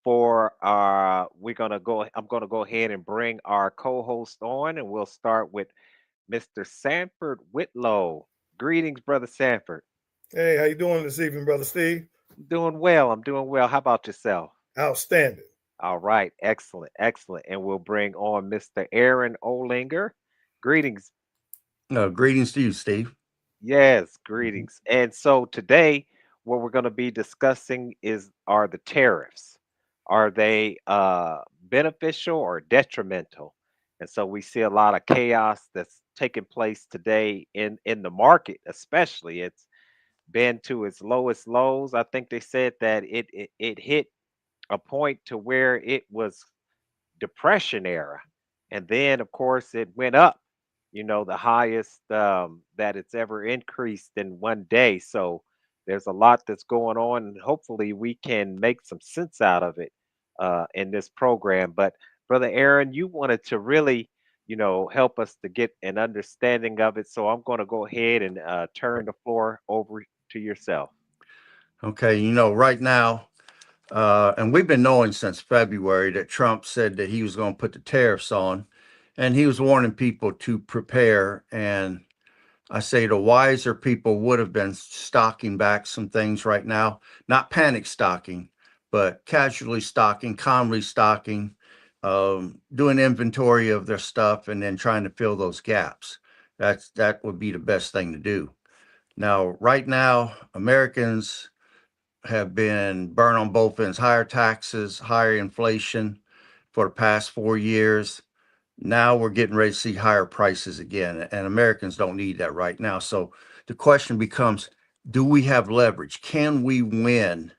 for I'm gonna go ahead and bring our co-host on, and we'll start with Mr. Sanford Whitlow. Greetings, brother Sanford. Hey, how you doing this evening, brother Steve? Doing well. I'm doing well. How about yourself? Outstanding. All right, excellent, excellent. And we'll bring on Mr. Aaron Olinger. Greetings. Greetings to you, Steve. Yes, Mhm. greetings. And so today, what we're going to be discussing are the tariffs. Are they beneficial or detrimental? And so we see a lot of chaos that's taking place today in the market, especially. It's been to its lowest lows. I think they said that it hit a point to where it was depression era. And then, of course, it went up, the highest that it's ever increased in one day. So there's a lot that's going on, and hopefully we can make some sense out of it in this program. But, Brother Aaron, you wanted to really, help us to get an understanding of it. So I'm going to go ahead and turn the floor over to yourself. Okay, right now, and we've been knowing since February that Trump said that he was going to put the tariffs on, and he was warning people to prepare. And I say the wiser people would have been stocking back some things right now, not panic stocking, but casually stocking, calmly stocking, doing inventory of their stuff, and then trying to fill those gaps. That would be the best thing to do. Now, right now, Americans have been burned on both ends, higher taxes, higher inflation for the past 4 years. Now we're getting ready to see higher prices again, and Americans don't need that right now. So the question becomes, do we have leverage? Can we win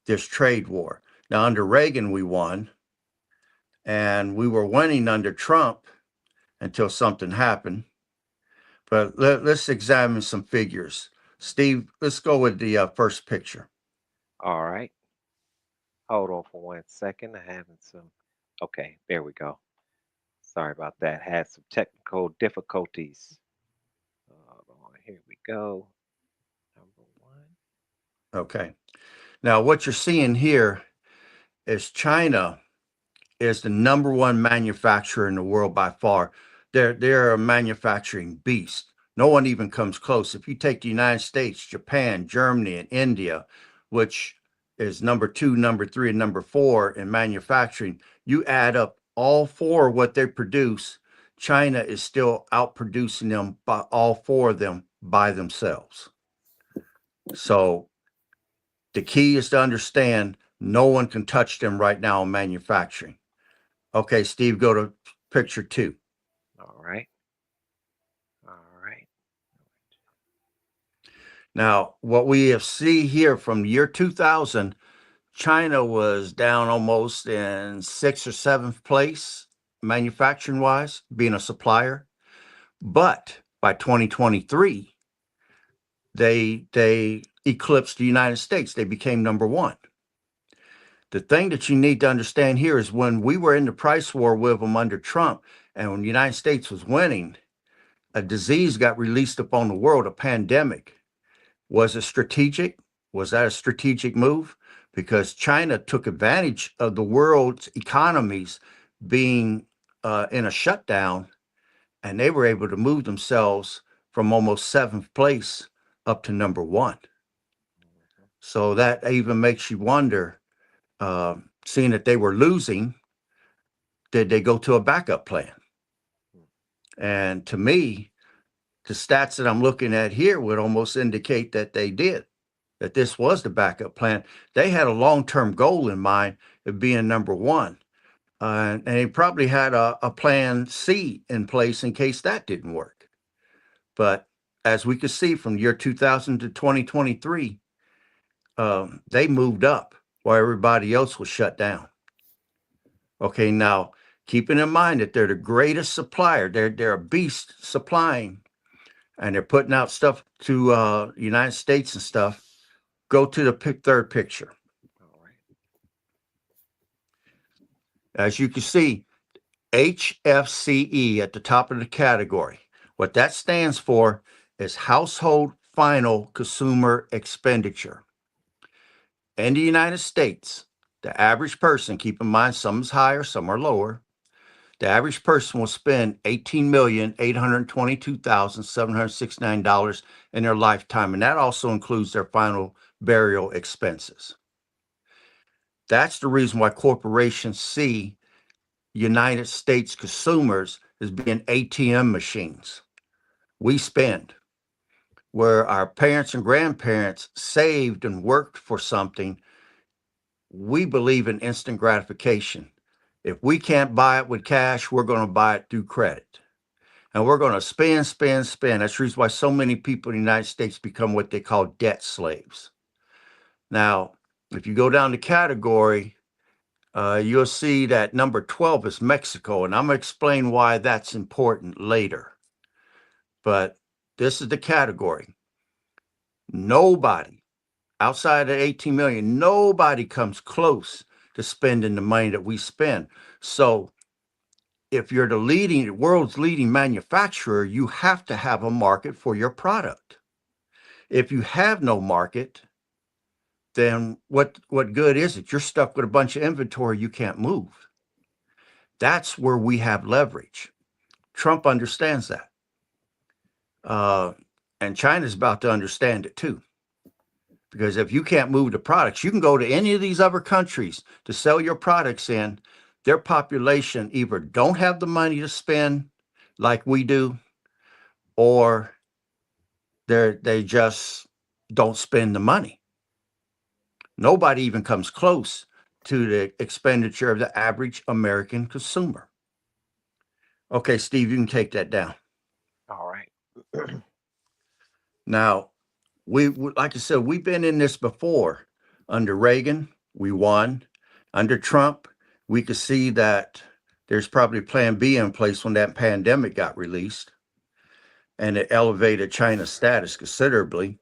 this trade war? Now, under Reagan, we won, and we were winning under Trump until something happened. But let's examine some figures. Steve, let's go with the first picture. All right. Hold on for 1 second. I having some. Okay, there we go. Sorry about that. Had some technical difficulties. Hold on. Here we go. Number one. Okay. Now, what you're seeing here is China is the number one manufacturer in the world by far. They're a manufacturing beast. No one even comes close. If you take the United States, Japan, Germany, and India, which is number two, number three, and number four in manufacturing, you add up all four of what they produce. China is still outproducing them by all four of them by themselves. So the key is to understand no one can touch them right now in manufacturing. Okay, Steve, go to picture two. All right. All right. Now, what we have see here from the year 2000, China was down almost in sixth or seventh place manufacturing wise, being a supplier. But by 2023, they eclipsed the United States. They became number one. The thing that you need to understand here is when we were in the price war with them under Trump, and when the United States was winning, a disease got released upon the world, a pandemic. Was it strategic? Was that a strategic move? Because China took advantage of the world's economies being in a shutdown, and they were able to move themselves from almost seventh place up to number one. Mhm. So that even makes you wonder, seeing that they were losing, did they go to a backup plan? Mhm. And to me, the stats that I'm looking at here would almost indicate that they did, that this was the backup plan. They had a long term goal in mind of being number one. And they probably had a plan C in place in case that didn't work. But as we could see from year 2000 to 2023, they moved up while everybody else was shut down. Okay, now keeping in mind that they're the greatest supplier, they're a beast supplying, and they're putting out stuff to United States and stuff. Go to the third picture. All right. As you can see, HFCE at the top of the category. What that stands for is household final consumer expenditure. In the United States, The average person, keep in mind, some is higher, some are lower. The average person will spend $18,822,769 in their lifetime, and that also includes their final burial expenses. That's the reason why corporations see United States consumers as being ATM machines. We spend where our parents and grandparents saved and worked for something. We believe in instant gratification. If we can't buy it with cash, we're going to buy it through credit. And we're going to spend, spend, spend. That's the reason why so many people in the United States become what they call debt slaves. Now, if you go down the category, you'll see that number 12 is Mexico, and I'm going to explain why that's important later. But this is the category. Nobody outside of 18 million, nobody comes close to spending the money that we spend. So if you're the world's leading manufacturer, you have to have a market for your product. If you have no market, then what good is it? You're stuck with a bunch of inventory you can't move. That's where we have leverage. Trump understands that. And China's about to understand it too. Because if you can't move the products, you can go to any of these other countries to sell your products in. Their population either don't have the money to spend like we do, or they just don't spend the money. Nobody even comes close to the expenditure of the average American consumer. Okay, Steve, you can take that down. All right. Now, like I said, we've been in this before. Under Reagan, we won. Under Trump, we could see that there's probably Plan B in place when that pandemic got released, and it elevated China's status considerably.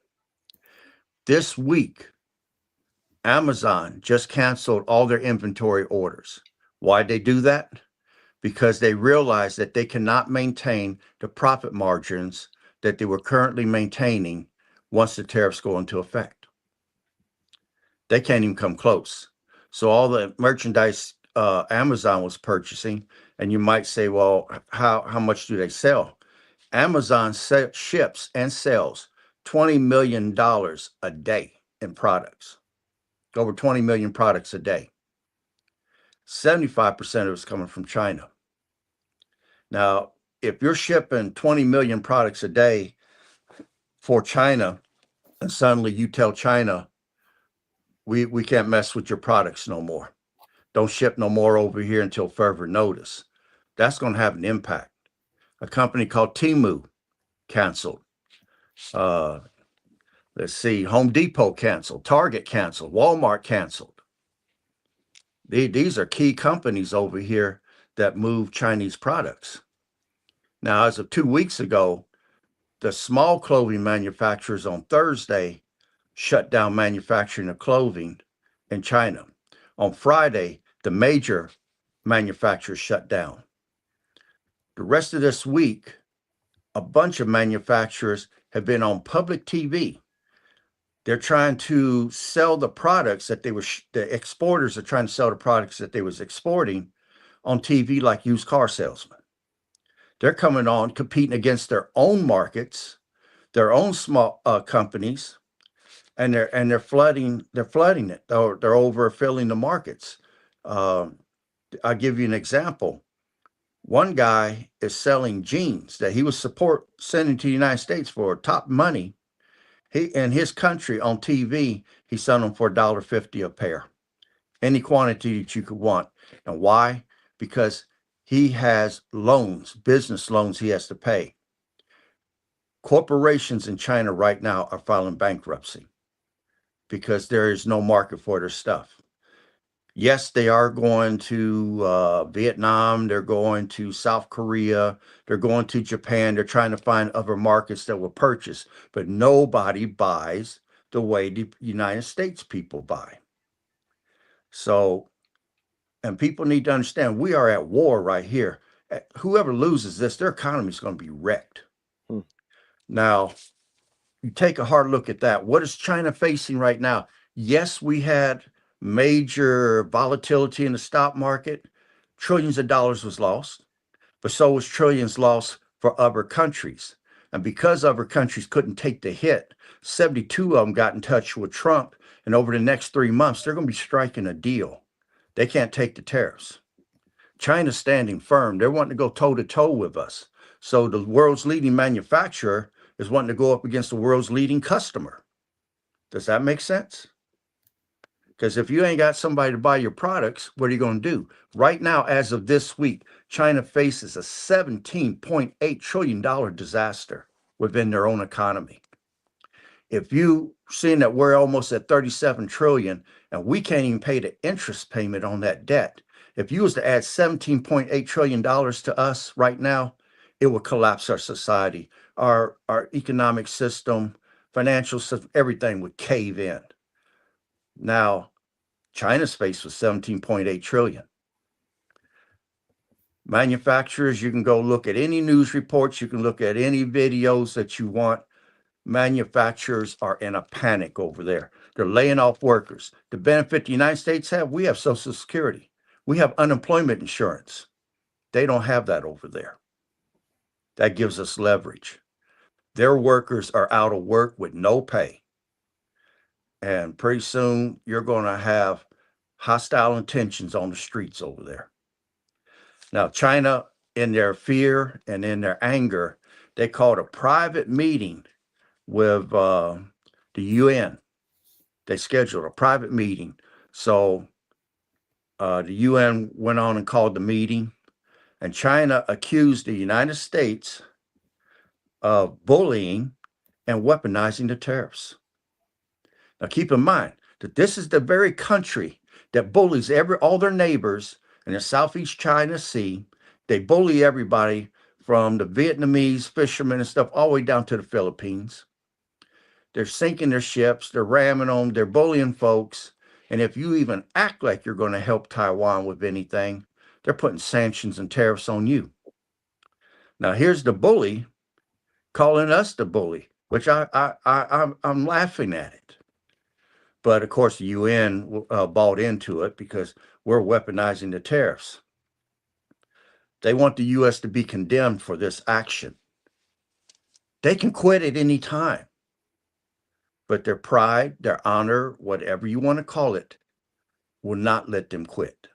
This week, Amazon just canceled all their inventory orders. Why'd they do that? Because they realized that they cannot maintain the profit margins that they were currently maintaining once the tariffs go into effect. They can't even come close. So all the merchandise Amazon was purchasing, and you might say, well, how much do they sell? Amazon ships and sells $20 million a day in products, over 20 million products a day. 75% of it's coming from China. Now, if you're shipping 20 million products a day for China, and suddenly you tell China, we can't mess with your products no more. Don't ship no more over here until further notice. That's going to have an impact. A company called Temu canceled. Let's see, Home Depot canceled, Target canceled, Walmart canceled. These are key companies over here that move Chinese products. Now, as of 2 weeks ago, the small clothing manufacturers on Thursday shut down manufacturing of clothing in China. On Friday, the major manufacturers shut down. The rest of this week, a bunch of manufacturers have been on public TV. They're trying to sell the products that the exporters are trying to sell the products that they was exporting on TV like used car salesmen. They're coming on competing against their own markets, their own small companies, and they're flooding it. They're overfilling the markets. I'll give you an example. One guy is selling jeans that he was sending to the United States for top money. He in his country on TV, he's selling them for $1.50 a pair, any quantity that you could want. And why? Because he has loans, business loans he has to pay. Corporations in China right now are filing bankruptcy because there is no market for their stuff. Yes, they are going to Vietnam, they're going to South Korea, they're going to Japan, they're trying to find other markets that will purchase, but nobody buys the way the United States people buy. So, and people need to understand we are at war right here. Whoever loses this, their economy is going to be wrecked. Hmm. Now, you take a hard look at that. What is China facing right now? Yes, we had major volatility in the stock market, trillions of dollars was lost, but so was trillions lost for other countries. And because other countries couldn't take the hit, 72 of them got in touch with Trump, and over the next 3 months, they're going to be striking a deal. They can't take the tariffs. China's standing firm. They're wanting to go toe to toe with us. So the world's leading manufacturer is wanting to go up against the world's leading customer. Does that make sense? Because if you ain't got somebody to buy your products, what are you going to do? Right now, as of this week, China faces a $17.8 trillion disaster within their own economy. If you seeing that we're almost at 37 trillion and we can't even pay the interest payment on that debt, if you was to add $17.8 trillion to us right now, it would collapse our society, our economic system, financial system, everything would cave in. Now, China's faced with 17.8 trillion. Manufacturers, you can go look at any news reports, you can look at any videos that you want. Manufacturers are in a panic over there. They're laying off workers. The benefit the United States have, we have Social Security. We have unemployment insurance. They don't have that over there. That gives us leverage. Their workers are out of work with no pay. And pretty soon you're going to have hostile intentions on the streets over there. Now, China, in their fear and in their anger, they called a private meeting with the UN. They scheduled a private meeting. So the UN went on and called the meeting, and China accused the United States of bullying and weaponizing the tariffs. Now, keep in mind that this is the very country that bullies all their neighbors in the Southeast China Sea. They bully everybody from the Vietnamese fishermen and stuff all the way down to the Philippines. They're sinking their ships, they're ramming them, they're bullying folks. And if you even act like you're going to help Taiwan with anything, they're putting sanctions and tariffs on you. Now, here's the bully calling us the bully, which I'm laughing at it. But of course, the UN bought into it because we're weaponizing the tariffs. They want the U.S. to be condemned for this action. They can quit at any time, but their pride, their honor, whatever you want to call it, will not let them quit.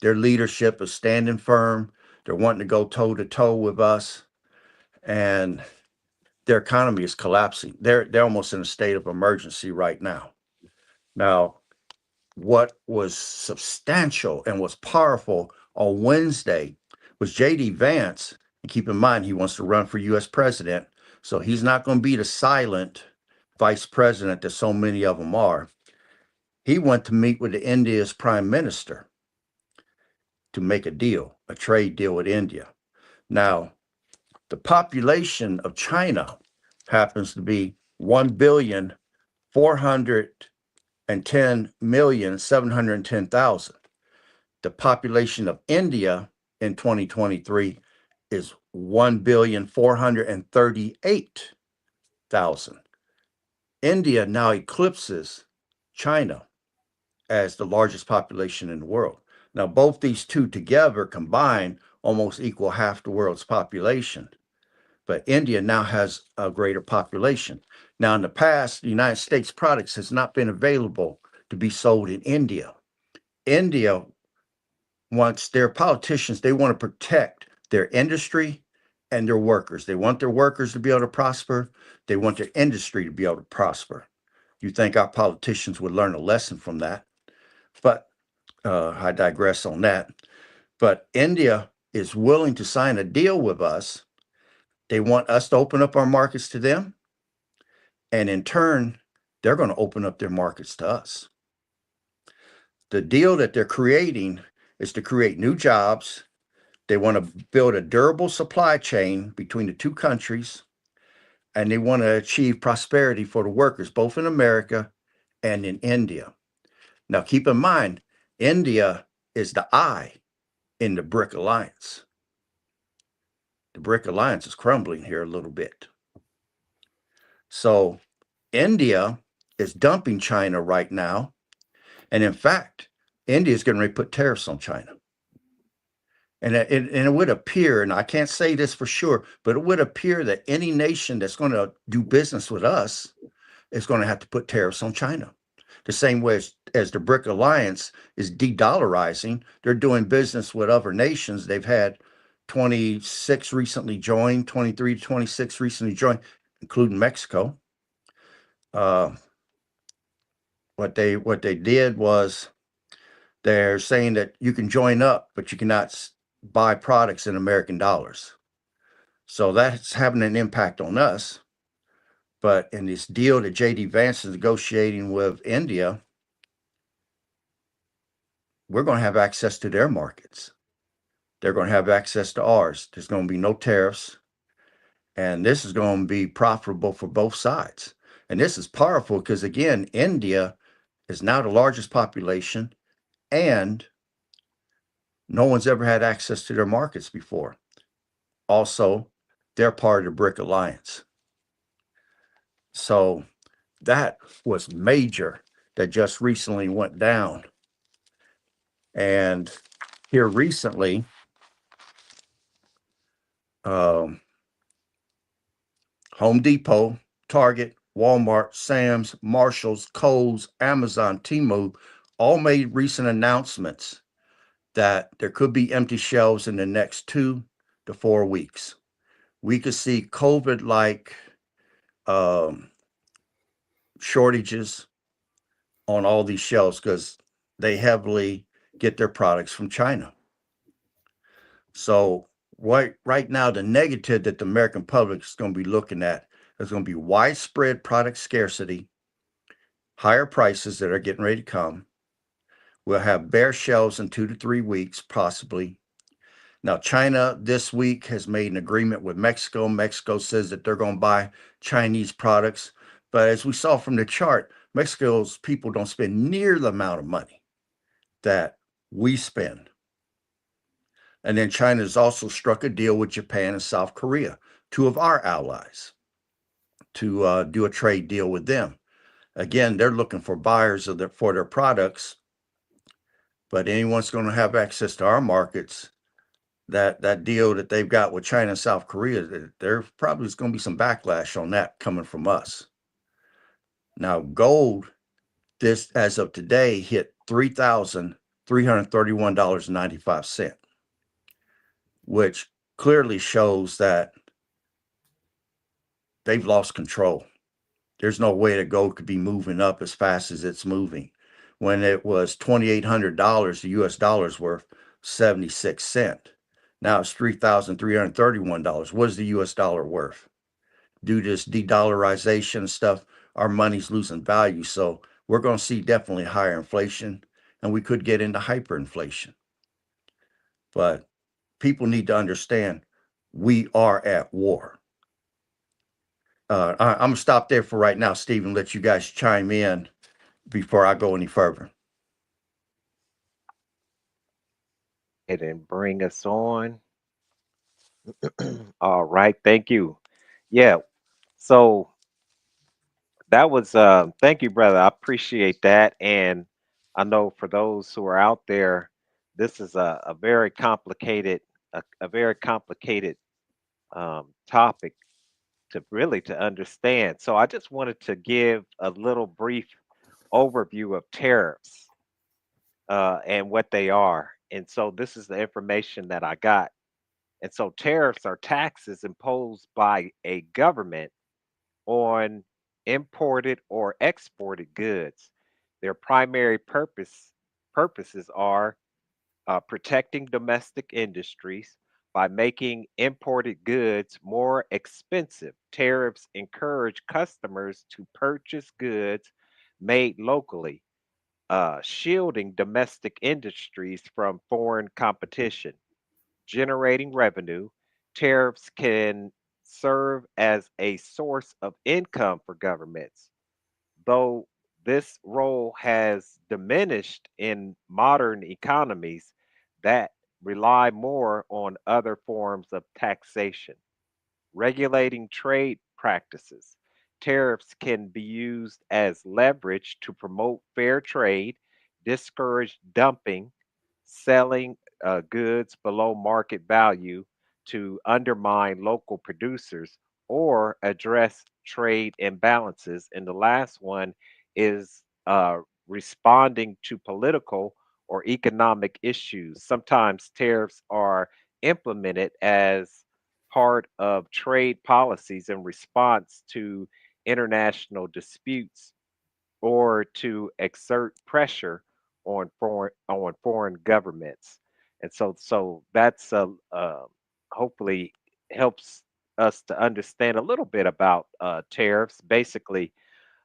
Their leadership is standing firm. They're wanting to go toe to toe with us, and their economy is collapsing. They're almost in a state of emergency right now. Now, what was substantial and was powerful on Wednesday was J.D. Vance. And keep in mind, he wants to run for U.S. president, so he's not going to be the silent vice president that so many of them are. He went to meet with India's prime minister to make a deal, a trade deal with India. Now, the population of China happens to be 1,410,710,000. The population of India in 2023 is 1,438,000. India now eclipses China as the largest population in the world. Now, both these two together combined almost equal half the world's population. But India now has a greater population. Now, in the past, the United States products has not been available to be sold in India. India wants their politicians, they want to protect their industry and their workers. They want their workers to be able to prosper. They want their industry to be able to prosper. You think our politicians would learn a lesson from that? But I digress on that. But India is willing to sign a deal with us. They want us to open up our markets to them. And in turn, they're going to open up their markets to us. The deal that they're creating is to create new jobs. They want to build a durable supply chain between the two countries. And they want to achieve prosperity for the workers, both in America and in India. Now, keep in mind, India is the I in the BRIC alliance. The BRIC alliance is crumbling here a little bit. So India is dumping China right now, And in fact, India is getting ready to put tariffs on China. And it would appear, and I can't say this for sure, but it would appear that any nation that's going to do business with us is going to have to put tariffs on China. The same way as the BRIC alliance is de-dollarizing, they're doing business with other nations. They've had 26 recently joined, 23 to 26 recently joined, including Mexico. Uh, what they did was they're saying that you can join up, but you cannot buy products in American dollars. So that's having an impact on us. But in this deal that JD Vance is negotiating with India, we're going to have access to their markets. They're going to have access to ours. There's going to be no tariffs. And this is going to be profitable for both sides. And this is powerful because, again, India is now the largest population, and no one's ever had access to their markets before. Also, they're part of the BRIC alliance. So that was major that just recently went down. And here recently, um, Home Depot, Target, Walmart, Sam's, Marshalls, Kohl's, Amazon, Temu all made recent announcements that there could be empty shelves in the next 2 to 4 weeks. We could see COVID like um, shortages on all these shelves because they heavily get their products from China. So right now, the negative that the American public is going to be looking at is going to be widespread product scarcity, higher prices that are getting ready to come. We'll have bare shelves in 2 to 3 weeks, possibly. Now, China this week has made an agreement with Mexico. Mexico says that they're going to buy Chinese products. But as we saw from the chart, Mexico's people don't spend near the amount of money that we spend. And then China has also struck a deal with Japan and South Korea, two of our allies, to do a trade deal with them. Again, they're looking for buyers for their products, but anyone's going to have access to our markets. That deal that they've got with China and South Korea, there probably is going to be some backlash on that coming from us. Now, gold, this as of today, hit $3,331.95, which clearly shows that they've lost control. There's no way that gold could be moving up as fast as it's moving. When it was $2,800, the US dollar's worth 76 cents. Now it's $3,331. What is the US dollar worth? Due to this de-dollarization and stuff, our money's losing value. So we're going to see definitely higher inflation, and we could get into hyperinflation. But people need to understand we are at war. I'm going to stop there for right now, Steve, and let you guys chime in before I go any further. And bring us on. All right, thank you. Yeah, so that was thank you, brother. I appreciate that. And I know for those who are out there, this is a very complicated, a very complicated topic to really to understand. So I just wanted to give a little brief overview of tariffs and what they are. And so this is the information that I got. And so tariffs are taxes imposed by a government on imported or exported goods. Their primary purposes are protecting domestic industries by making imported goods more expensive. Tariffs encourage customers to purchase goods made locally, shielding domestic industries from foreign competition, generating revenue. Tariffs can serve as a source of income for governments, though this role has diminished in modern economies that rely more on other forms of taxation. Regulating trade practices. Tariffs can be used as leverage to promote fair trade, discourage dumping, selling goods below market value to undermine local producers, or address trade imbalances. And the last one is responding to political or economic issues. Sometimes tariffs are implemented as part of trade policies in response to international disputes or to exert pressure on foreign governments. And so that's hopefully helps us to understand a little bit about tariffs. Basically,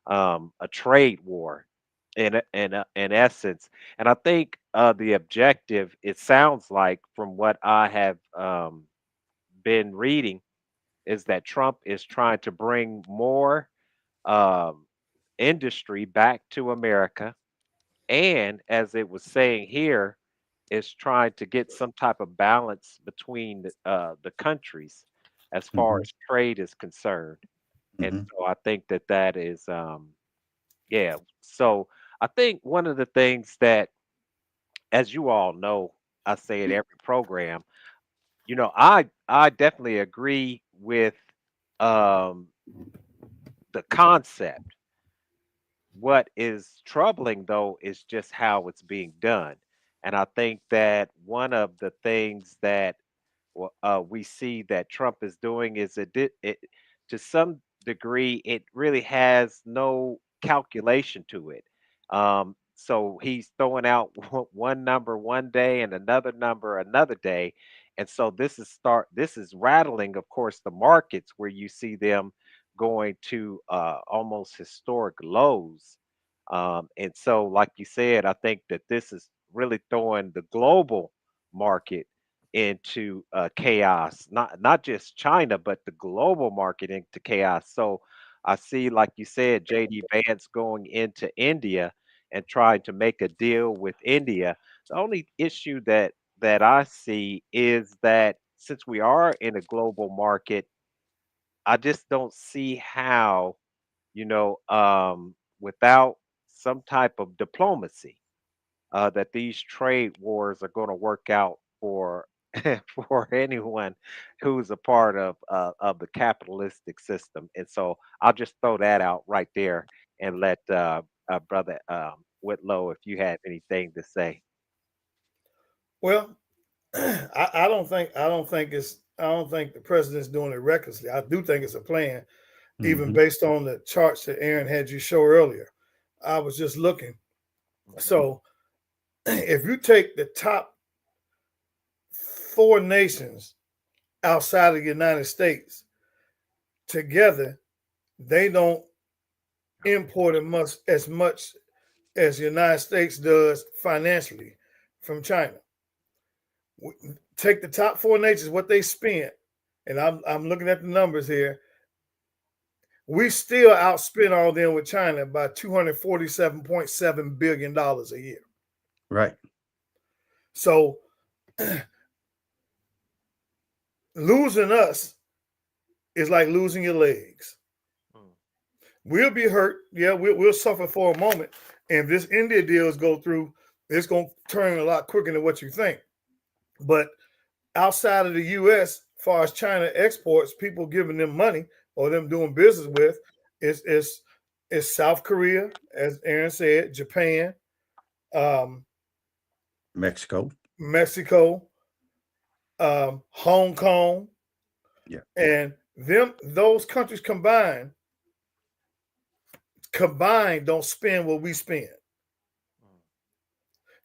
a trade war in essence. And I think the objective, it sounds like from what I have been reading, is that Trump is trying to bring more um, industry back to America. And as it was saying here, is trying to get some type of balance between the countries as far Hmm. as trade is concerned. And Hmm. so I think that that is, yeah. So I think one of the things that, as you all know, I say at every program, I definitely agree with um, the concept. What is troubling, though, is just how it's being done. And I think that one of the things that we see that Trump is doing is to some degree, it really has no calculation to it. So he's throwing out one number one day and another number another day. And so this is rattling, of course, the markets where you see them going to almost historic lows. And so, like you said, I think that this is really throwing the global market into chaos, not just China, but the global market into chaos. So I see, like you said, JD Vance going into India and trying to make a deal with India. The only issue that I see is that since we are in a global market, I just don't see how, without some type of diplomacy, that these trade wars are going to work out for for anyone who's a part of the capitalistic system. And so I'll just throw that out right there and let brother Whitlow, if you have anything to say. Well, I don't think the president's doing it recklessly. I do think it's a plan, even Hmm. based on the charts that Aaron had you show earlier. I was just looking. Mhm. So if you take the top four nations outside of the United States together, they don't import as much as the United States does financially from China. Take the top four nations, what they spent, and I'm looking at the numbers here. We still outspend all them with China by $247.7 billion a year. Right. So losing us is like losing your legs. Mm. We'll be hurt. Yeah, we'll suffer for a moment. And if this India deals go through, it's going to turn a lot quicker than what you think. But outside of the U.S., as far as China exports, people giving them money or them doing business with is South Korea, as Aaron said, Japan, um, Mexico. Mexico, Hong Kong, Yeah. and those countries combined don't spend what we spend. Mm.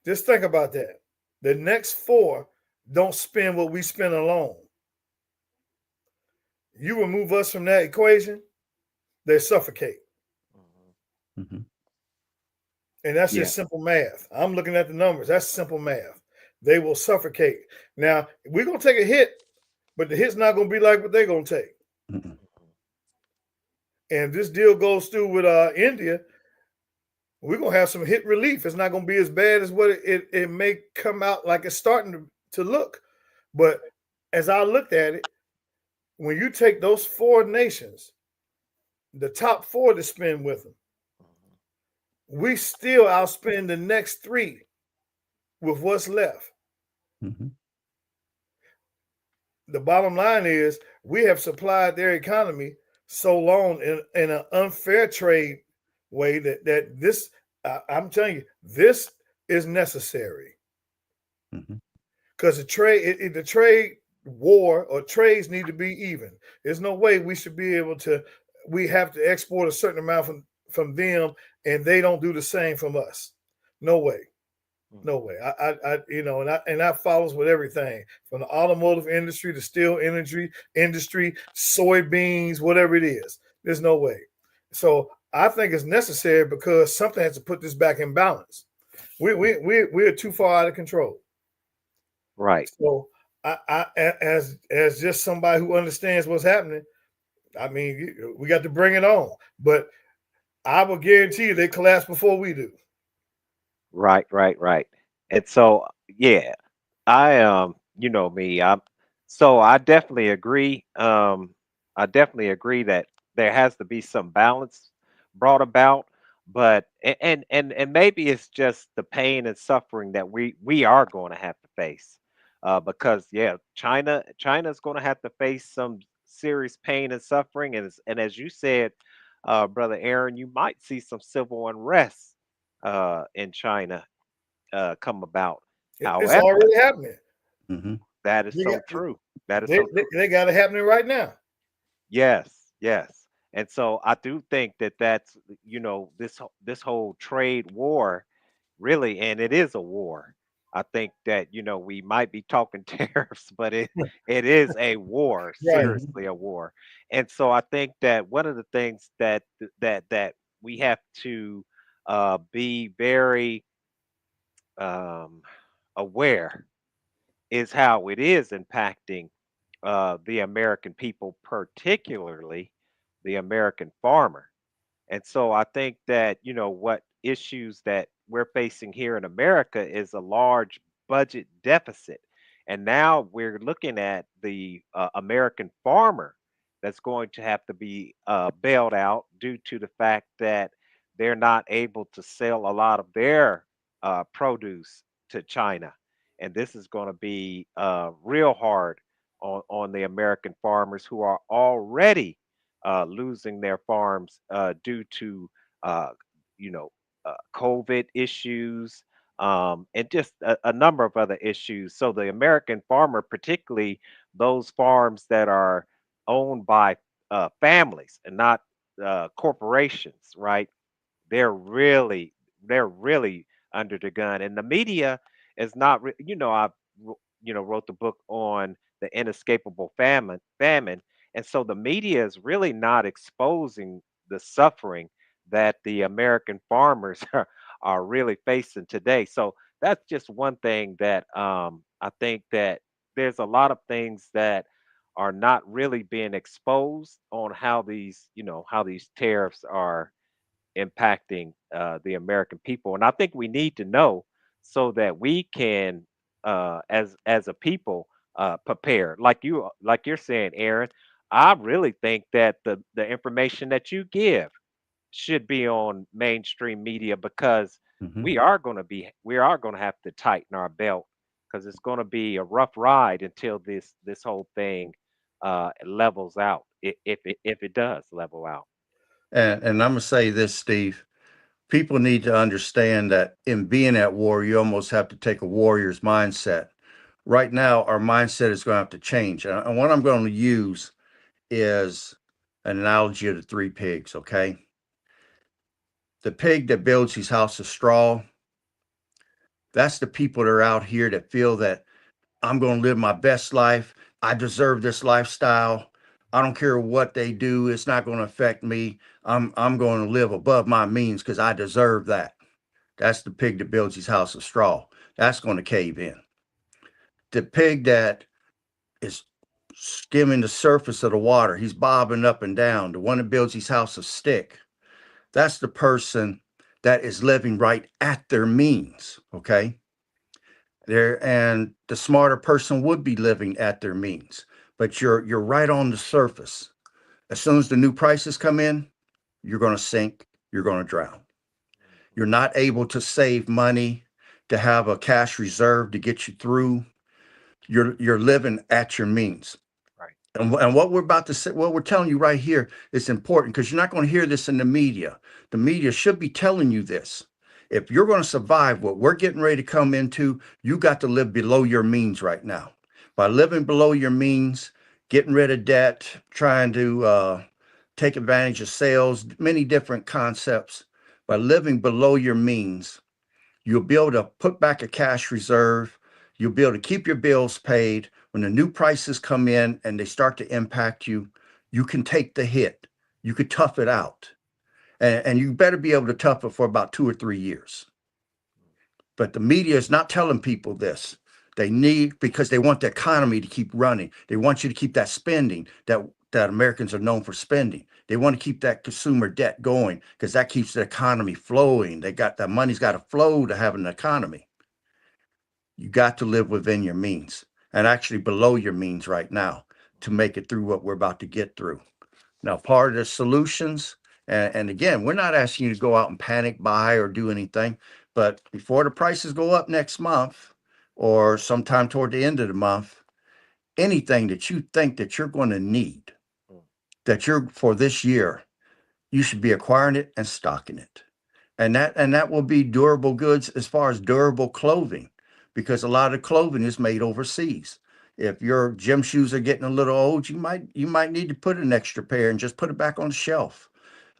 Just think about that. The next four don't spend what we spend alone. You remove us from that equation, they suffocate. Mhm. Hmm. And that's Yeah. just simple math. I'm looking at the numbers. That's simple math. They will suffocate. Now, we're going to take a hit, but the hit's not going to be like what they're going to take. Hmm. Mhm. And if this deal goes through with India, we're going to have some hit relief. It's not going to be as bad as what it may come out like it's starting to look. But as I looked at it, when you take those four nations, the top four to spend with them, Mhm. we still outspend the next three with what's left. Hmm. The bottom line is we have supplied their economy so long in an unfair trade way that this I'm telling you, this is necessary Hmm. because the trade war or trades need to be even. There's no way we should be able to. We have to export a certain amount from them, and they don't do the same from us. No way. Mm. No way. And that follows with everything from the automotive industry, the steel industry, soybeans, whatever it is. There's no way. So I think it's necessary because something has to put this back in balance. We're too far out of control. Right. So as just somebody who understands what's happening, I mean, we got to bring it on. But I will guarantee you they collapse before we do. Right, right, right. And so, yeah, I you know me, I definitely agree. I definitely agree that there has to be some balance brought about, but and maybe it's just the pain and suffering that we are going to have to face. Because yeah, China's going to have to face some serious pain and suffering, and as you said, brother Aaron, you might see some civil unrest in China come about. It's However, already happening. Hmm. that is They got so true. That is they, so they, true. they got it happening right now. Yes, yes. And so I do think that that's this whole trade war really, and it is a war. I think that we might be talking tariffs, but it is a war, Right. Hmm. seriously a war. And so I think that one of the things that we have to be very um, aware is how it is impacting the American people, particularly the American farmer. And so I think that, what issues that we're facing here in America is a large budget deficit. And now we're looking at the American farmer that's going to have to be bailed out due to the fact that they're not able to sell a lot of their produce to China. And this is going to be real hard on the American farmers who are already losing their farms due to uh, you know COVID issues and just a number of other issues. So the American farmer, particularly those farms that are owned by families and not corporations, right? they're really they're really under the gun, and the media is not I wrote the book on the inescapable famine, and so the media is really not exposing the suffering that the American farmers are really facing today. So that's just one thing that I think that there's a lot of things that are not really being exposed on how these tariffs are impacting the American people. And I think we need to know so that we can, as a people, prepare. Like you're saying, Aaron. I really think that the information that you give should be on mainstream media because Hmm. we are going to have to tighten our belt because it's going to be a rough ride until this whole thing levels out. If it does level out. And I'm gonna say this, Steve. People need to understand that in being at war, you almost have to take a warrior's mindset. Right now, our mindset is going to have to change. And what I'm going to use is an analogy of the three pigs, okay? The pig that builds his house of straw, that's the people that are out here that feel that I'm going to live my best life. I deserve this lifestyle. I don't care what they do, it's not going to affect me. I'm going to live above my means because I deserve that. That's the pig that builds his house of straw. That's going to cave in. The pig that is skimming the surface of the water, he's bobbing up and down. The one that builds his house of stick, that's the person that is living right at their means. Okay. There, and the smarter person would be living at their means, but you're right on the surface. As soon as the new prices come in, you're going to sink, you're going to drown. You're not able to save money to have a cash reserve to get you through. You're living at your means. Right. And what we're about to say, what we're telling you right here is important because you're not going to hear this in the media. The media should be telling you this. If you're going to survive what we're getting ready to come into, you got to live below your means right now. By living below your means, getting rid of debt, trying to take advantage of sales, many different concepts. By living below your means, you'll be able to put back a cash reserve. You'll be able to keep your bills paid. When the new prices come in and they start to impact you, you can take the hit. You could tough it out. And you better be able to tough it for about 2 or 3 years. But the media is not telling people this. They need because they want the economy to keep running. They want you to keep that spending that Americans are known for spending. They want to keep that consumer debt going because that keeps the economy flowing. They got that money's got to flow to have an economy. You got to live within your means and actually below your means right now to make it through what we're about to get through. Now, part of the solutions, and again, we're not asking you to go out and panic buy or do anything, but before the prices go up next month or sometime toward the end of the month, anything that you think that you're going to need, Mm. that you're for this year, you should be acquiring it and stocking it. And that will be durable goods as far as durable clothing, because a lot of clothing is made overseas. If your gym shoes are getting a little old, you might need to put an extra pair and just put it back on the shelf.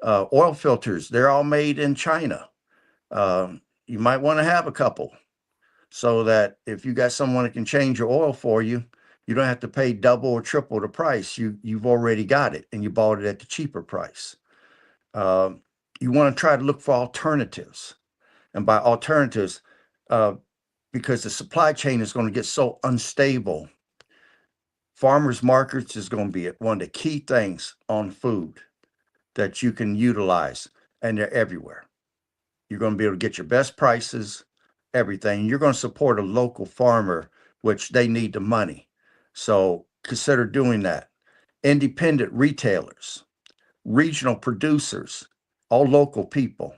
Oil filters, they're all made in China. You might want to have a couple so that if you got someone that can change your oil for you, you don't have to pay double or triple the price. You've already got it and you bought it at the cheaper price. Um, you want to try to look for alternatives, and by alternatives, uh, because the supply chain is going to get so unstable, farmers markets is going to be one of the key things on food that you can utilize, and they're everywhere. You're going to be able to get your best prices, everything. You're going to support a local farmer, which they need the money. So consider doing that. Independent retailers, regional producers, all local people.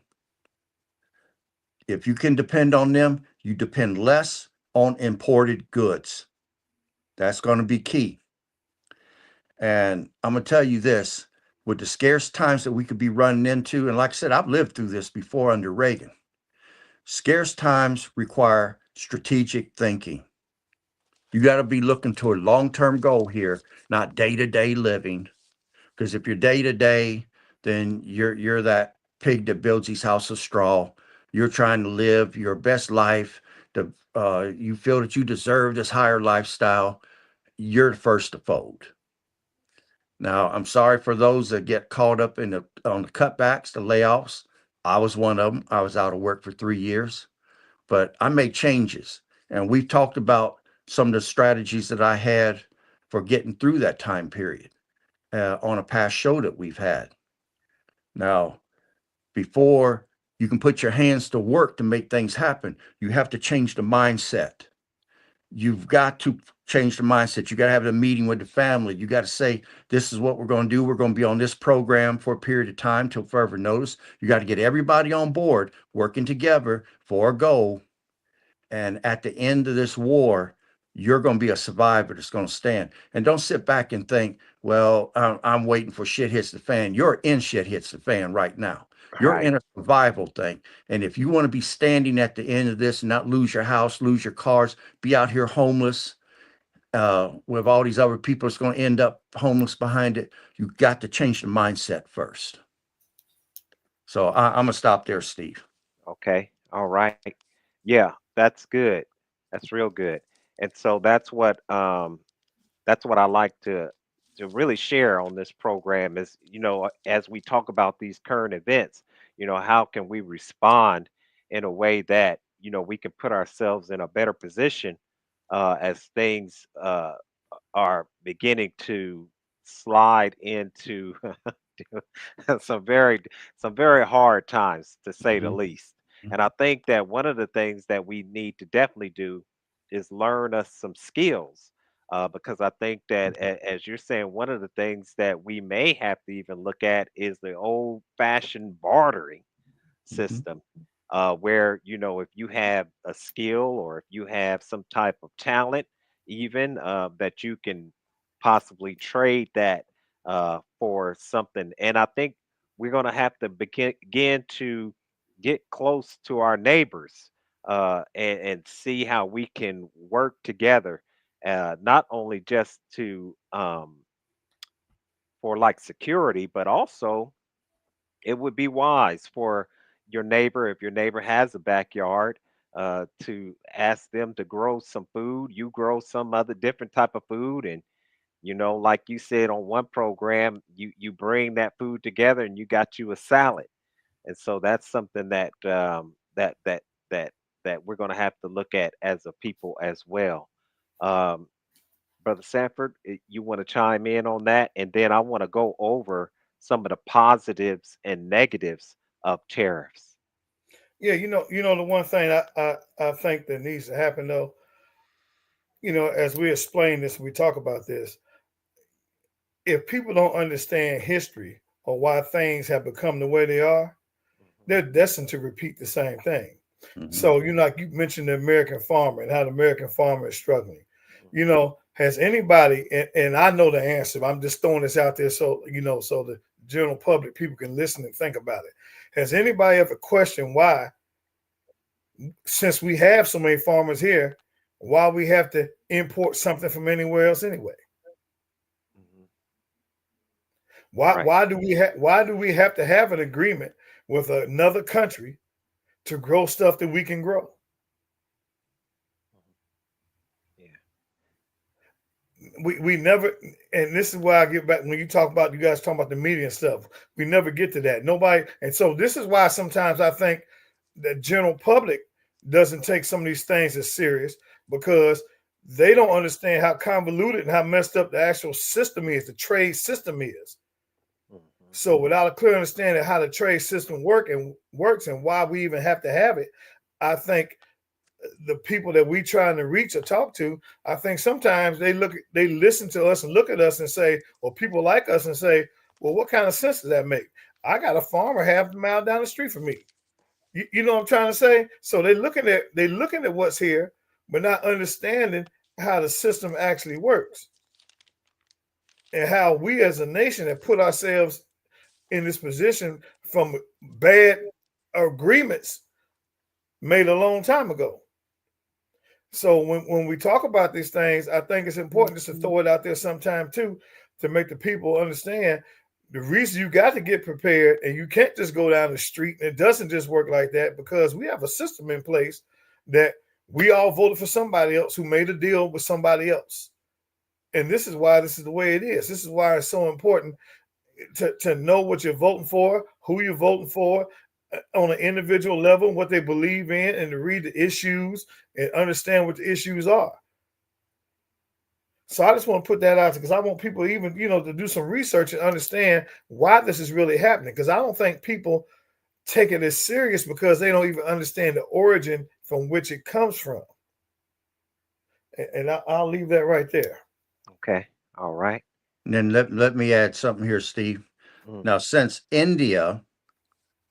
If you can depend on them, you depend less on imported goods. That's going to be key. And I'm going to tell you this, with the scarce times that we could be running into, and like I said, I've lived through this before under Reagan. Scarce times require strategic thinking. You got to be looking toward long-term goal here, not day-to-day living. Because if you're day-to-day, then you're that pig that builds his house of straw. You're trying to live your best life. You feel that you deserve this higher lifestyle. You're the first to fold. Now, I'm sorry for those that get caught up on the cutbacks, the layoffs. I was one of them. I was out of work for 3 years, but I made changes. And we've talked about some of the strategies that I had for getting through that time period on a past show that we've had. Now, before you can put your hands to work to make things happen, you have to change the mindset. You've got to change the mindset. You got to have a meeting with the family. You got to say, this is what we're going to do. We're going to be on this program for a period of time till further notice. You got to get everybody on board, working together for a goal. And at the end of this war, you're going to be a survivor that's going to stand. And don't sit back and think, well, I'm waiting for shit hits the fan. You're in shit hits the fan right now. You're Right. in a survival thing. And if you want to be standing at the end of this and not lose your house, lose your cars, be out here homeless with all these other people that's going to end up homeless behind it, you got to change the mindset first. So I'm going to stop there, Steve. Okay. All right. Yeah, that's good. That's real good. And so that's what I like to really share on this program is, as we talk about these current events, how can we respond in a way that, we can put ourselves in a better position as things are beginning to slide into some very some very hard times to say the Mhm. least. And I think that one of the things that we need to definitely do is learn us some skills. Because I think that as you're saying, one of the things that we may have to even look at is the old fashioned bartering Mhm. system. where if you have a skill or if you have some type of talent, even that you can possibly trade that for something. And I think we're going to have to begin to get close to our neighbors and see how we can work together, not only just to for like security, but also it would be wise for your neighbor, if your neighbor has a backyard, to ask them to grow some food. You grow some other different type of food, and like you said on one program, you bring that food together and you got you a salad. And so that's something that that that we're going to have to look at as a people as well. Um, Brother Sanford, you want to chime in on that, and then I want to go over some of the positives and negatives of tariffs. Yeah, the one thing I think that needs to happen though, as we explain this, we talk about this. If people don't understand history or why things have become the way they are, they're destined to repeat the same thing. Mhm. So, like you mentioned the American farmer and how the American farmer is struggling. Mhm. Has anybody, and I know the answer, but I'm just throwing this out there so the general public people can listen and think about it. Has anybody ever questioned why, since we have so many farmers here, why we have to import something from anywhere else anyway? Mhm. Why Right. why do we have to have an agreement with another country to grow stuff that we can grow? Mhm. Yeah. We never, and this is why I get back when you guys talk about the media and stuff. We never get to that. Nobody, and so this is why sometimes I think the general public doesn't take some of these things as serious because they don't understand how convoluted and how messed up the actual system is, the trade system is. Mhm. So without a clear understanding of how the trade system works and why we even have to have it, I think the people that we trying to reach or talk to, I think sometimes they listen to us and look at us and say, or people like us and say, well, what kind of sense does that make? I got a farmer half a mile down the street from me. You know what I'm trying to say? So they looking at what's here, but not understanding how the system actually works and how we as a nation have put ourselves in this position from bad agreements made a long time ago. So when we talk about these things, I think it's important just to throw it out there sometime too, to make the people understand the reason you got to get prepared and you can't just go down the street and it doesn't just work like that because we have a system in place that we all voted for somebody else who made a deal with somebody else. And this is why this is the way it is. This is why it's so important to know what you're voting for, who you're voting for on an individual level, what they believe in, and to read the issues and understand what the issues are. So I just want to put that out there because I want people even, to do some research and understand why this is really happening. Because I don't think people take it as serious because they don't even understand the origin from which it comes from. And I'll leave that right there. Okay. All right. And then let me add something here, Steve. Mm. Now, since India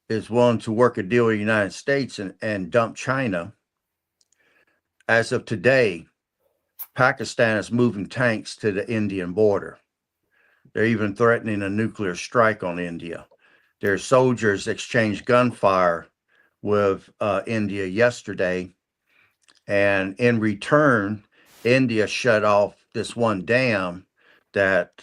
is willing to work a deal with the United States and dump China, as of today, Pakistan is moving tanks to the Indian border. They're even threatening a nuclear strike on India. Their soldiers exchanged gunfire with India yesterday, and in return, India shut off this one dam that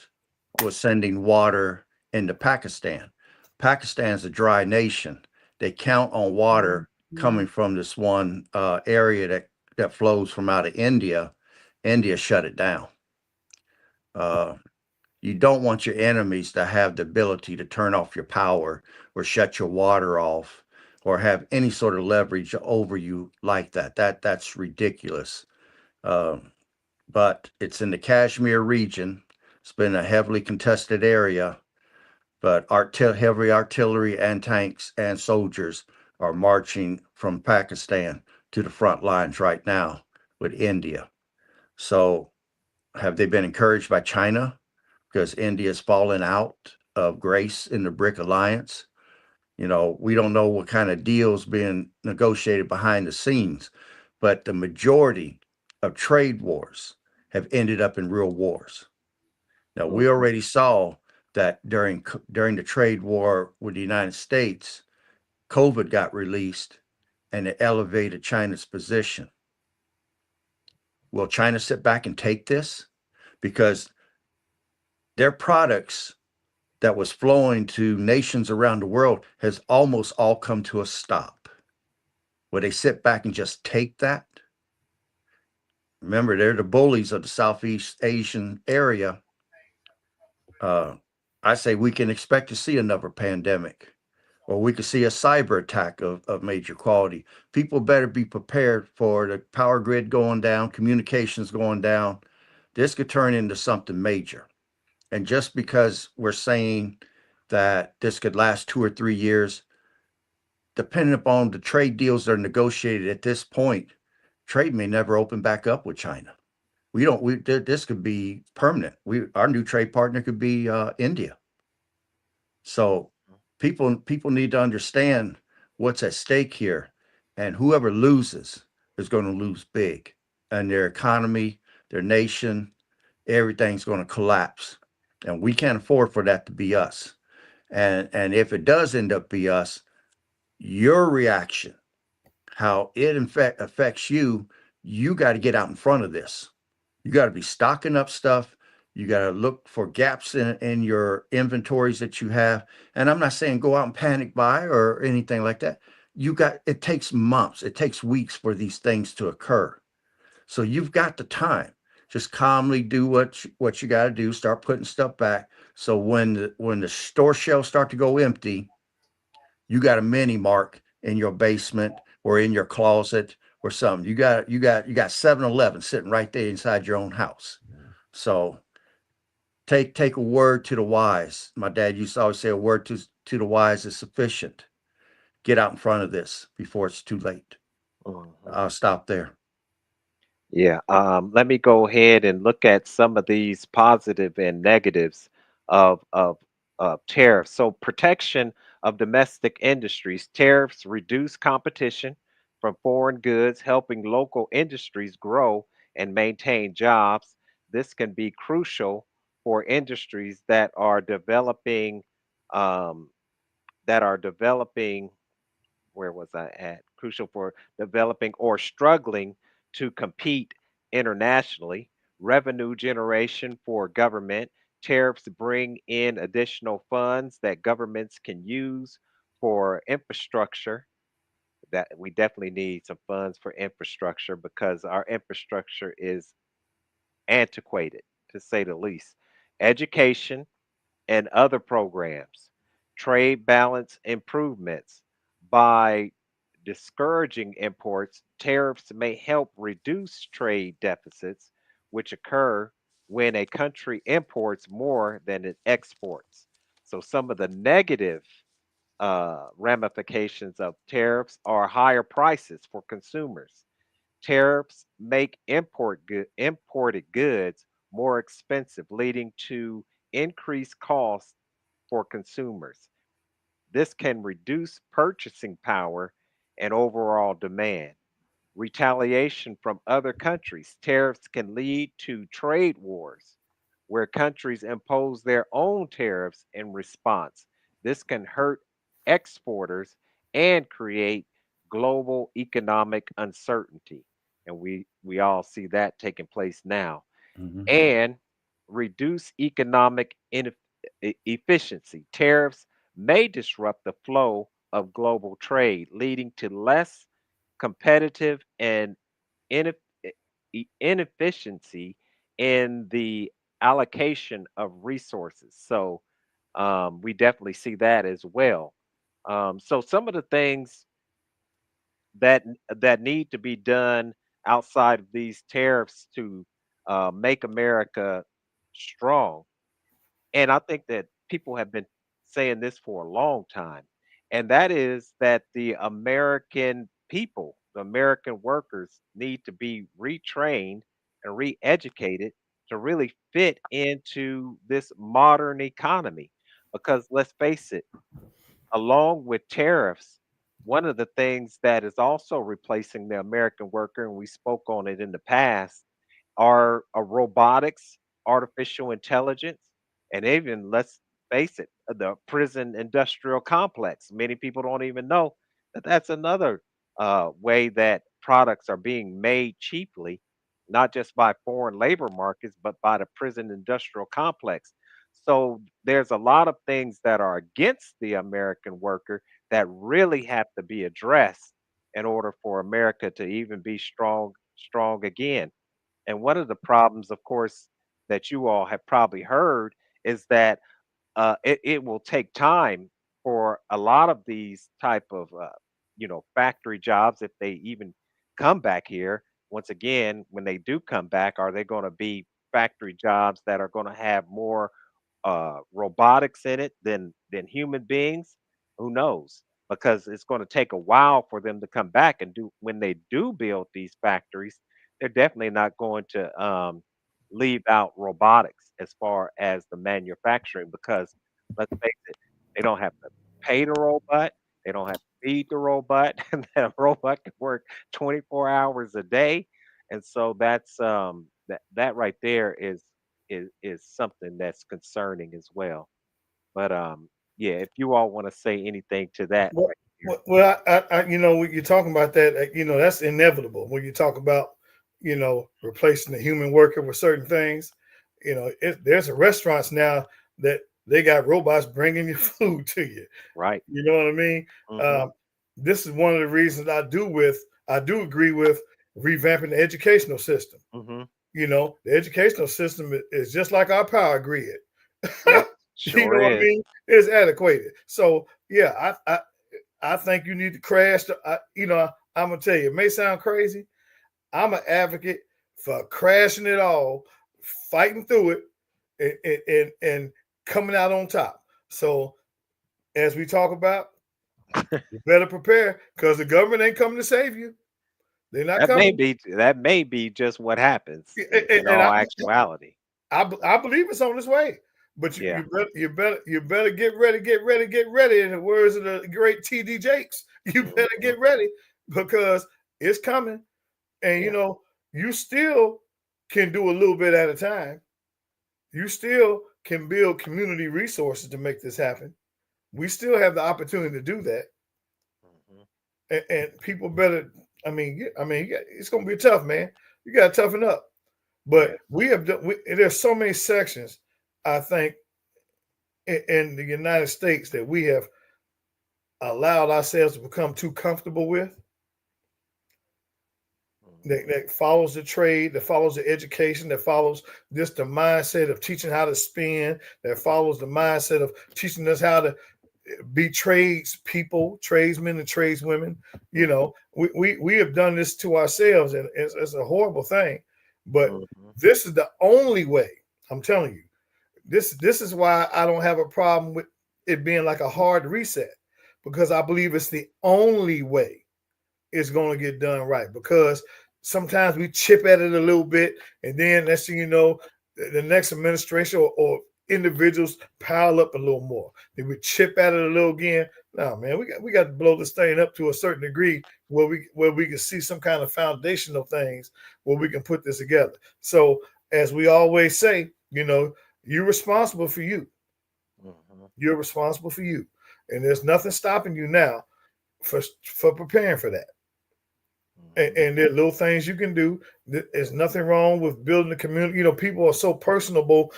was sending water into Pakistan. Pakistan's a dry nation. They count on water coming from this one area that flows from out of India. India shut it down. Uh, you don't want your enemies to have the ability to turn off your power or shut your water off or have any sort of leverage over you like that. That's ridiculous. Um, but it's in the Kashmir region. It's been a heavily contested area, but heavy artillery and tanks and soldiers are marching from Pakistan to the front lines right now with India. So, have they been encouraged by China because India's fallen out of grace in the BRIC alliance? We don't know what kind of deals being negotiated behind the scenes, but the majority of trade wars have ended up in real wars. Now, we Mhm. already saw that during the trade war with the United States, COVID got released and it elevated China's position. Will China sit back and take this? Because their products that was flowing to nations around the world has almost all come to a stop. Will they sit back and just take that? Remember, they're the bullies of the Southeast Asian area. Uh, I say we can expect to see another pandemic, or we could see a cyber attack of major quality. People better be prepared for the power grid going down, communications going down. This could turn into something major. And just because we're saying that this could last 2 or 3 years, depending upon the trade deals that are negotiated at this point, trade may never open back up with China. We don't. This could be permanent. Our new trade partner could be India. So people need to understand what's at stake here, and whoever loses is going to lose big, and their economy, their nation, everything's going to collapse, and we can't afford for that to be us. And if it does end up be us, your reaction, how it in fact affects you, you got to get out in front of this. You got to be stocking up stuff. You got to look for gaps in your inventories that you have. And I'm not saying go out and panic buy or anything like that. It takes months, it takes weeks for these things to occur. So you've got the time. Just calmly do what you got to do. Start putting stuff back. So when the store shelves start to go empty, you got a mini mark in your basement or in your closet or something. You got 7-Eleven sitting right there inside your own house. So take a word to the wise. My dad used to always say a word to the wise is sufficient. Get out in front of this before it's too late. Mhm. I'll stop there. Yeah, let me go ahead and look at some of these positive and negatives of tariffs. So, protection of domestic industries. Tariffs reduce competition from foreign goods, helping local industries grow and maintain jobs. This can be crucial for industries um, that are developing where was I at? Crucial for developing or struggling to compete internationally. Revenue generation for government. Tariffs bring in additional funds that governments can use for infrastructure. That we definitely need some funds for infrastructure because our infrastructure is antiquated, to say the least. Education and other programs, trade balance improvements. By discouraging imports, tariffs may help reduce trade deficits, which occur when a country imports more than it exports. So, some of the negative ramifications of tariffs are higher prices for consumers. Tariffs make imported goods more expensive, leading to increased costs for consumers. This can reduce purchasing power and overall demand. Retaliation from other countries. Tariffs can lead to trade wars where countries impose their own tariffs in response. This can hurt exporters and create global economic uncertainty. And we all see that taking place now. Mhm. And reduce economic efficiency. Tariffs may disrupt the flow of global trade, leading to less competitive and ineff- inefficiency in the allocation of resources. So we definitely see that as well. So some of the things that need to be done outside of these tariffs to make America strong, and I think that people have been saying this for a long time, and that is that the American people, the American workers, need to be retrained and re-educated to really fit into this modern economy. Because let's face it, along with tariffs, one of the things that is also replacing the American worker, and we spoke on it in the past, are robotics, artificial intelligence, and even, let's face it, the prison industrial complex. Many people don't even know that that's another way that products are being made cheaply, not just by foreign labor markets, but by the prison industrial complex. So there's a lot of things that are against the American worker that really have to be addressed in order for America to even be strong again. And one of the problems, of course, that you all have probably heard is that it will take time for a lot of these type of factory jobs, if they even come back here. Once again, when they do come back, are they going to be factory jobs that are going to have more robotics in it than human beings? Who knows? Because it's going to take a while for them to come back and do. When they do build these factories, they're definitely not going to leave out robotics as far as the manufacturing, because let's face it, they don't have to pay the robot, they don't have to feed the robot, and the robot can work 24 hours a day. And so that's that right there is something that's concerning as well. But yeah, if you all want to say anything to that Well, right here. when you're talking about that, that's inevitable. When you talk about, replacing the human worker with certain things, there's restaurants now that they got robots bringing your food to you. Right. You know what I mean? Hmm. This is one of the reasons I do agree with revamping the educational system. Hmm. The educational system is just like our power grid. Yep. You know Sure what I is. mean? It's adequated. So yeah, I think you need to crash. I'm gonna tell you, it may sound crazy. I'm an advocate for crashing it all, fighting through it, and coming out on top. So as we talk about, you better prepare because the government ain't coming to save you. They're not coming. That may be just what happens in And all actuality. I believe it's on its way. But Yeah. you better get ready. In the words of the great T.D. Jakes, you better Hmm. get ready because it's coming. And Yeah. you still can do a little bit at a time. You still can build community resources to make this happen. We still have the opportunity to do that. Hmm. And people better. It's going to be tough, man. You got to toughen up. But Yeah. we have done. There's so many sections, I think, in the United States that we have allowed ourselves to become too comfortable with. Hmm. That follows the trade, that follows the education, that follows just the mindset of teaching how to spin, that follows the mindset of teaching us how to be tradespeople, tradesmen and tradeswomen. Hmm. We have done this to ourselves, and it's a horrible thing. But Hmm. this is the only way. I'm telling you, this is why I don't have a problem with it being like a hard reset, because I believe it's the only way it's going to get done right. Because sometimes we chip at it a little bit, and then next thing you know, the next administration or individuals pile up a little more. Then we chip at it a little again. No, man, we got to blow this thing up to a certain degree where we can see some kind of foundational things where we can put this together. So as we always say, you're responsible for you. Hmm. You're responsible for you, and there's nothing stopping you now for preparing for that. Hmm. And there are little things you can do. There's nothing wrong with building a community. People are so personable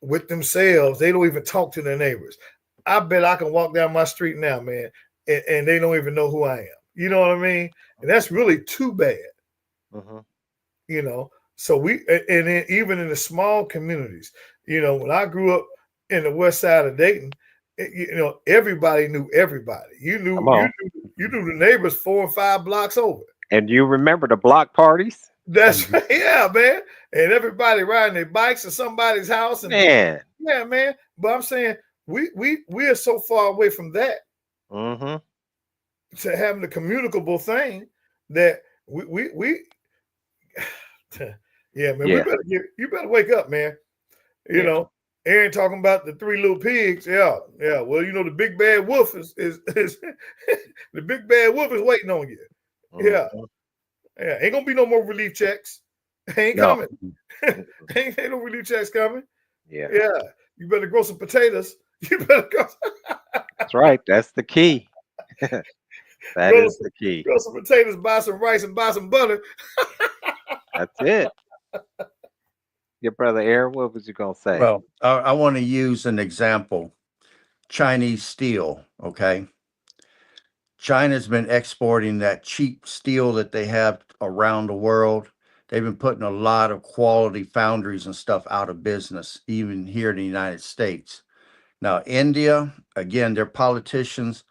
with themselves, they don't even talk to their neighbors. I bet I can walk down my street now, man, and they don't even know who I am. You know what I mean? And that's really too bad. Hmm. you know. So and then even in the small communities, when I grew up in the west side of Dayton, everybody knew everybody. Come on. You knew the neighbors 4 or 5 blocks over. And you remember the block parties? That's right, yeah, man. And everybody riding their bikes to somebody's house, and Man. yeah, man. But I'm saying we are so far away from that Hmm. to having the communicable thing that we yeah, man. Yeah. You better wake up, man. You Yeah. know. Aaron talking about the three little pigs. Yeah, yeah. Well, you know the big bad wolf is the big bad wolf is waiting on you. Yeah, Mhm. yeah. Ain't gonna be no more relief checks. Ain't No. coming. Mm-mm. Ain't no relief checks coming. Yeah, Yeah, you better grow some potatoes. You better that's right. That's the key. That grow is some, the key. grow some potatoes, buy some rice, and buy some butter. That's it. Your brother Aaron, what was you gonna say? Well, I want to use an example. Chinese steel. Okay, China's been exporting that cheap steel that they have around the world. They've been putting a lot of quality foundries and stuff out of business, even here in the United States. Now, India, again, their politicians,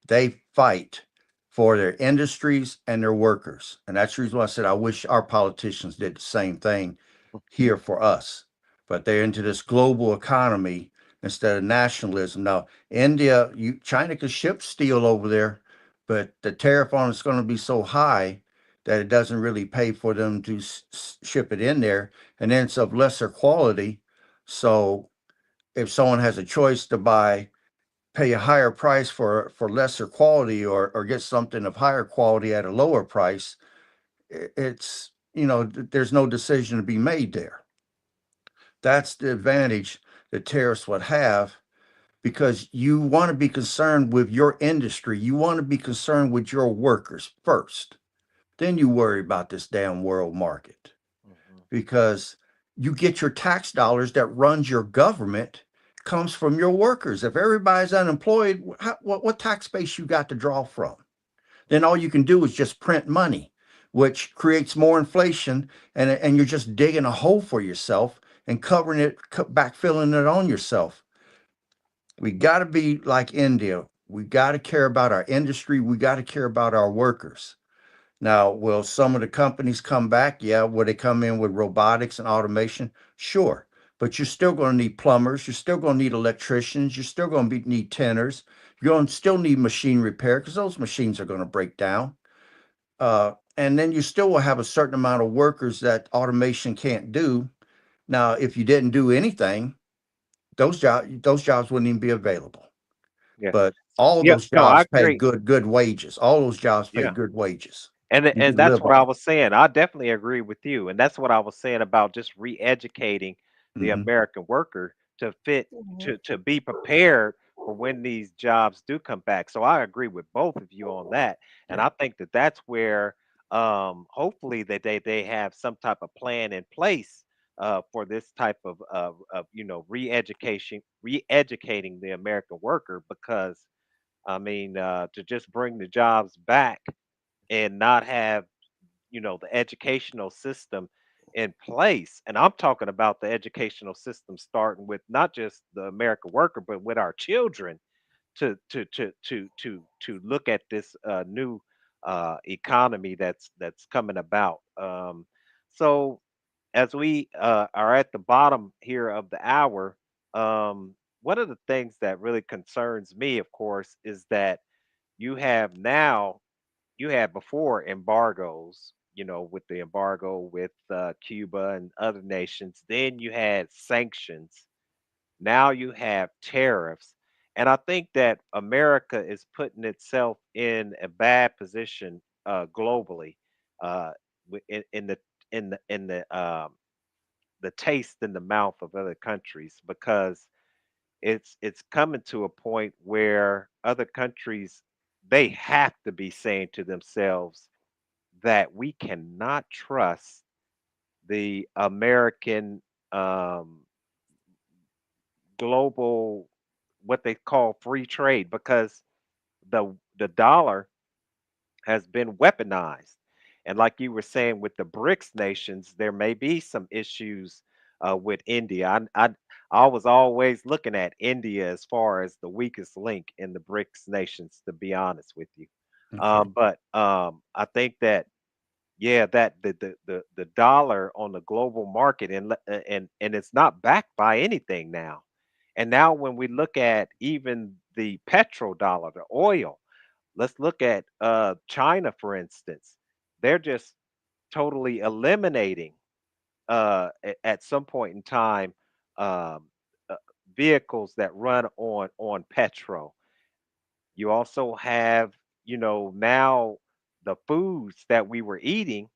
they fight for their industries and their workers. And that's the reason why I said I wish our politicians did the same thing here for us. But they're into this global economy instead of nationalism. Now, China could ship steel over there, but the tariff on it's going to be so high that it doesn't really pay for them to ship it in there. And then it's of lesser quality. So if someone has a choice to pay a higher price for lesser quality or get something of higher quality at a lower price, it's there's no decision to be made there. That's the advantage that tariffs would have because you want to be concerned with your industry. You want to be concerned with your workers first. Then you worry about this damn world market Mhm. because you get your tax dollars that runs your government comes from your workers. If everybody's unemployed, what tax base you got to draw from? Then all you can do is just print money, which creates more inflation, and you're just digging a hole for yourself and covering it, backfilling it on yourself. We got to be like India. We got to care about our industry. We got to care about our workers. Now, will some of the companies come back? Yeah. Will they come in with robotics and automation? Sure. But you're still going to need plumbers. You're still going to need electricians. You're still going to need tenners. You're going to still need machine repair because those machines are going to break down. And then you still will have a certain amount of workers that automation can't do. Now, if you didn't do anything, those jobs wouldn't even be available. Yeah. But all of Yeah. those No, I jobs pay agree. good wages. All those jobs pay Yeah. good wages. You And can that's live what I on was saying. I definitely agree with you. And that's what I was saying about just re-educating it. the American worker to fit Mhm. to be prepared for when these jobs do come back. So I agree with both of you on that. And Yeah. I think that that's where hopefully that they have some type of plan in place for this type of re-educating the American worker because I mean to just bring the jobs back and not have the educational system in place. And I'm talking about the educational system starting with not just the American worker but with our children to look at this new economy that's coming about. So as we are at the bottom here of the hour, one of the things that really concerns me, of course, is that you have now you had before embargoes, with the embargo with Cuba and other nations. Then you had sanctions. Now you have tariffs. And I think that America is putting itself in a bad position globally, in the taste in the mouth of other countries because it's coming to a point where other countries they have to be saying to themselves that we cannot trust the American um, global what they call free trade because the dollar has been weaponized. And like you were saying with the BRICS nations, there may be some issues with India. I was always looking at India as far as the weakest link in the BRICS nations, to be honest with you. Okay. But I think that yeah, that the dollar on the global market and it's not backed by anything now. And now when we look at even the petrodollar, the oil, let's look at China for instance. They're just totally eliminating at some point in time um, vehicles that run on petrol. You also have, now the foods that we were eating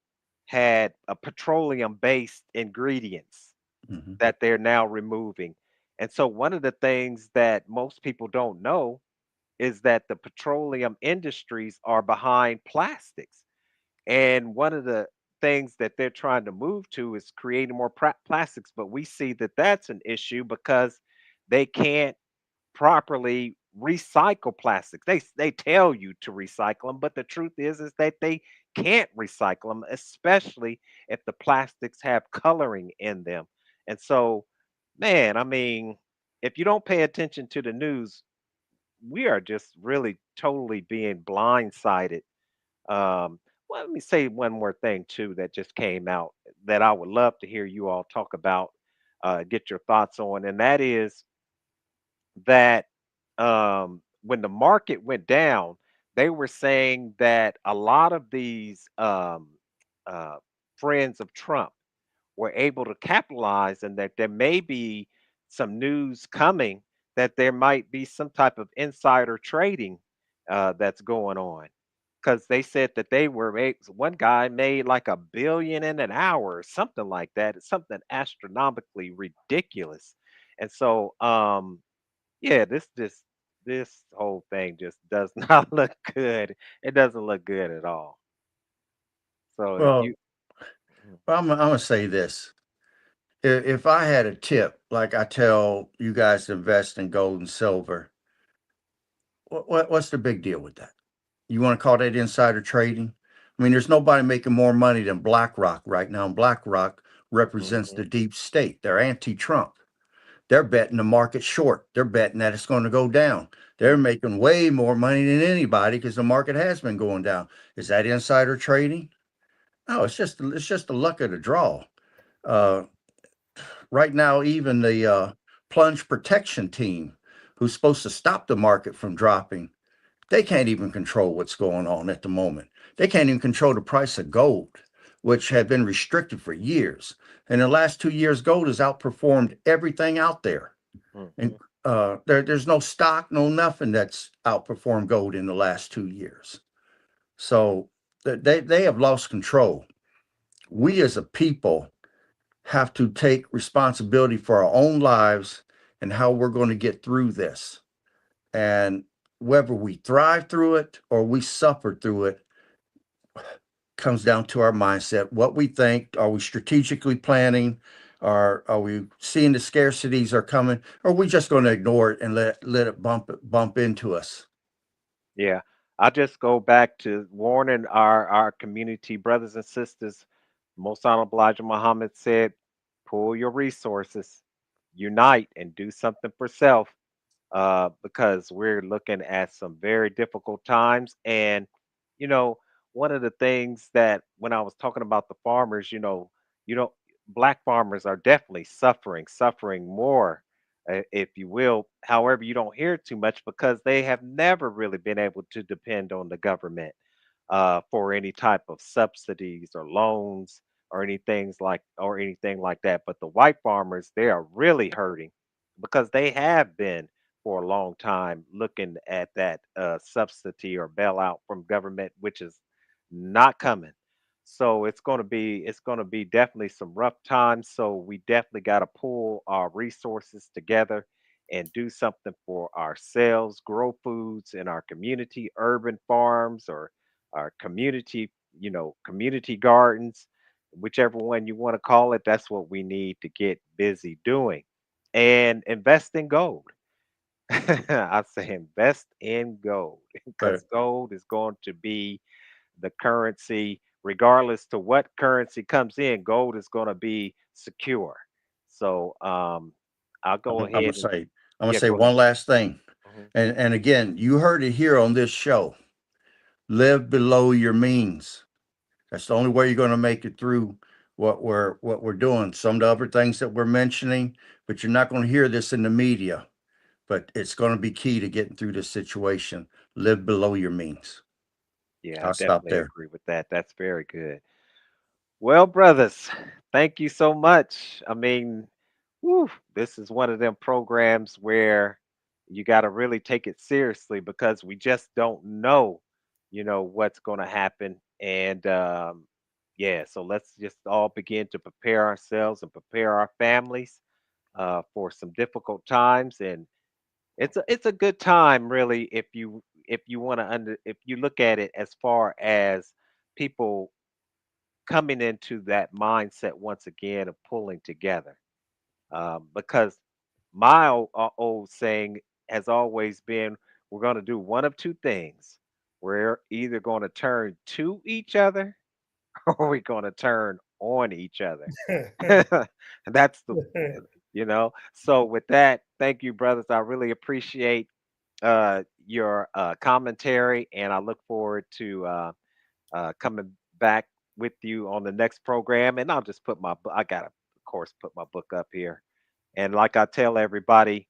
had a petroleum based ingredients Hmm. that they're now removing. And so one of the things that most people don't know is that the petroleum industries are behind plastics. And one of the things that they're trying to move to is creating more plastics. But we see that that's an issue because they can't properly recycle plastics. They tell you to recycle them, but the truth is that they can't recycle them, especially if the plastics have coloring in them. And so, man, I mean, if you don't pay attention to the news, we are just really totally being blindsided. um, well, let me say one more thing too that just came out that I would love to hear you all talk about, get your thoughts on, and that is that when the market went down, they were saying that a lot of these uh, friends of Trump were able to capitalize and that there may be some news coming that there might be some type of insider trading that's going on. Because they said that one guy made like 1 billion in an hour or something like that. It's something astronomically ridiculous. And so, yeah, this whole thing just does not look good. It doesn't look good at all. So if Well, you, mm, I'm gonna say this. If I had a tip, like I tell you guys to invest in gold and silver, what's the big deal with that? You want to call that insider trading? I mean, there's nobody making more money than BlackRock right now. And BlackRock represents mhm, the deep state. They're anti-Trump. They're betting the market short. They're betting that it's going to go down. They're mm, making way more money than anybody because the market has been going down. Is that insider trading? No, it's just the luck of the draw. mm, Uh, right now, even the plunge protection team, who's supposed to stop the market from dropping, they can't even control what's going on at the moment. They can't even control the price of gold, which had been restricted for years. In the last 2 years, gold has outperformed everything out there. And mhm. there's no stock, no nothing that's outperformed gold in the last 2 years. So they have lost control. We as a people have to take responsibility for our own lives and how we're going to get through this. And whether we thrive through it or we suffer through it comes down to our mindset. What we think, are we strategically planning? Are we seeing the scarcities are coming? Or are we just going to ignore it and let it bump into us? Yeah, I just go back to warning our community brothers and sisters. Most Honorable Elijah Muhammad said, "Pull your resources, unite, and do something for self." Because we're looking at some very difficult times. And, you know, one of the things that when I was talking about the farmers, you know, black farmers are definitely suffering more, if you will. However, you don't hear too much because they have never really been able to depend on the government for any type of subsidies or loans or anything like that. But the white farmers, they are really hurting because they have been for a long time looking at that subsidy or bailout from government, which is not coming. So it's going to be definitely some rough times. So we definitely got to pull our resources together and do something for ourselves, grow foods in our community, urban farms or our community, community gardens, whichever one you want to call it. That's what we need to get busy doing and invest in gold. I say invest in gold But because gold is going to be the currency, regardless to what currency comes in. Gold is going to be secure. So I'll I'm, go I'm gonna ahead and say I'm gonna yeah, say go ahead. one last thing. Mhm. And again, you heard it here on this show. Live below your means. That's the only way you're going to make it through what we're doing. Some of the other things that we're mentioning, but you're not going to hear this in the media. But it's going to be key to getting through this situation. Live below your means. Yeah, I I'll stop definitely there. agree with that. That's very good. Well, brothers, thank you so much. I mean, whew, this is one of them programs where you got to really take it seriously because we just don't know, what's going to happen. And yeah, so let's just all begin to prepare ourselves and prepare our families for some difficult times. And it's a good time, really, if you want to if you look at it as far as people coming into that mindset once again of pulling together, because my old saying has always been, we're going to do one of two things. We're either going to turn to each other or we're going to turn on each other. And that's so with that, thank you, brothers. I really appreciate your commentary, and I look forward to coming back with you on the next program. And I'll just put I got to, of course, put my book up here. And like I tell everybody,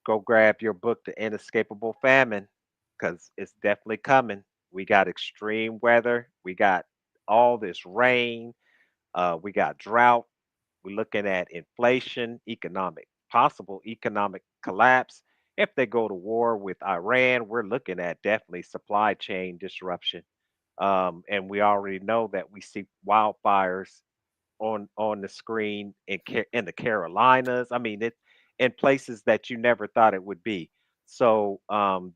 go grab your book, The Inescapable Famine, because it's definitely coming. We got extreme weather, we got all this rain, we got drought, we're looking at inflation, possible economic collapse. If they go to war with Iran, we're looking at definitely supply chain disruption. And we already know that we see wildfires on the screen in the Carolinas. I mean, it in places that you never thought it would be. So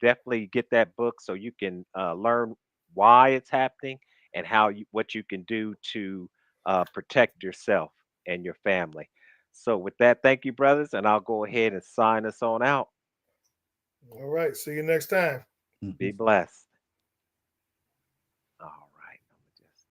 definitely get that book so you can learn why it's happening and what you can do to protect yourself and your family. So with that, thank you, brothers, and I'll go ahead and sign us on out. All right. See you next time. Be Mhm. blessed.